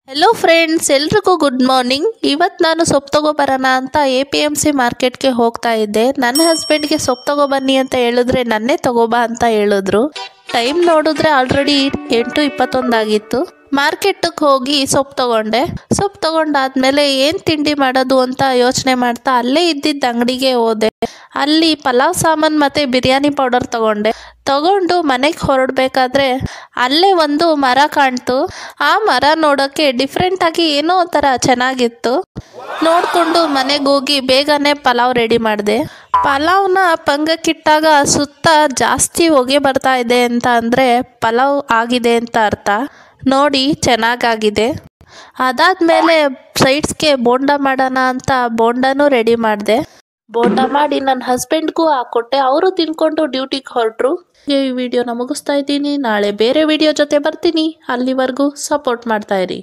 Hello friends, ಎಲ್ರಿಗೂ good morning. ಇವತ್ತು ನಾನು ಸೊಪ್ಪು ತಗೋಬರೋಣ ಅಂತ APMC ಮಾರ್ಕೆಟ್ಗೆ ಹೋಗ್ತಾ ಇದ್ದೆ. ನನ್ನ ಹಸ್ಬೆಂಡ್ಗೆ ಸೊಪ್ಪು ತಗೋಬನ್ನಿ ಅಂತ ಹೇಳಿದ್ರೆ ನನ್ನೇ ತಗೋಬಾ ಅಂತ ಹೇಳಿದ್ರು. ಟೈಮ್ ನೋಡಿದ್ರೆ ಆಲ್ರೆಡಿ 8:21 ಆಗಿತ್ತು. ಮಾರ್ಕೆಟ್ಗೆ ಹೋಗಿ ಸೊಪ್ಪು ತಗೊಂಡಾದ್ಮೇಲೆ ಏನು ತಿಂಡಿ ಮಾಡೋದು ಅಂತ ಯೋಚನೆ ಮಾಡ್ತಾ ಅಲ್ಲೇ ಇದ್ದಿದ್ದ ಅಂಗಡಿಗೆ ಹೋದೆ. ಅಲ್ಲಿ ಪಲಾವ್ ಸಾಮಾನು ಮತ್ತು ಬಿರಿಯಾನಿ ಪೌಡರ್ ತಗೊಂಡು ಮನೆಗೆ ಹೊರಡಬೇಕಾದ್ರೆ ಅಲ್ಲೇ ಒಂದು ಮರ ಕಾಣ್ತು. ಆ ಮರ ನೋಡೋಕ್ಕೆ ಡಿಫ್ರೆಂಟಾಗಿ ಏನೋ ಒಂಥರ ಚೆನ್ನಾಗಿತ್ತು. ನೋಡಿಕೊಂಡು ಮನೆಗೆ ಹೋಗಿ ಬೇಗನೆ ಪಲಾವ್ ರೆಡಿ ಮಾಡಿದೆ. ಪಲಾವ್ನ ಪಂಗಕ್ಕಿಟ್ಟಾಗ ಸುತ್ತ ಜಾಸ್ತಿ ಹೊಗೆ ಬರ್ತಾ ಇದೆ ಅಂತ ಅಂದರೆ ಪಲಾವ್ ಆಗಿದೆ ಅಂತ ಅರ್ಥ. ನೋಡಿ, ಚೆನ್ನಾಗಾಗಿದೆ. ಅದಾದಮೇಲೆ ಸೈಡ್ಸ್ಗೆ ಬೋಂಡ ಮಾಡೋಣ ಅಂತ ಬೋಂಡನೂ ರೆಡಿ ಮಾಡಿದೆ. ಬೋಂಡ ಮಾಡಿ ನನ್ನ ಹಸ್ಬೆಂಡ್ಗೂ ಹಾಕ್ಕೊಟ್ಟೆ. ಅವರು ತಿನ್ಕೊಂಡು ಡ್ಯೂಟಿಗೆ ಹೊರಟರು. ಈ ವಿಡಿಯೋನ ಮುಗಿಸ್ತಾ ಇದ್ದೀನಿ. ನಾಳೆ ಬೇರೆ ವಿಡಿಯೋ ಜೊತೆ ಬರ್ತೀನಿ. ಅಲ್ಲಿವರೆಗೂ ಸಪೋರ್ಟ್ ಮಾಡ್ತಾ ಇರಿ.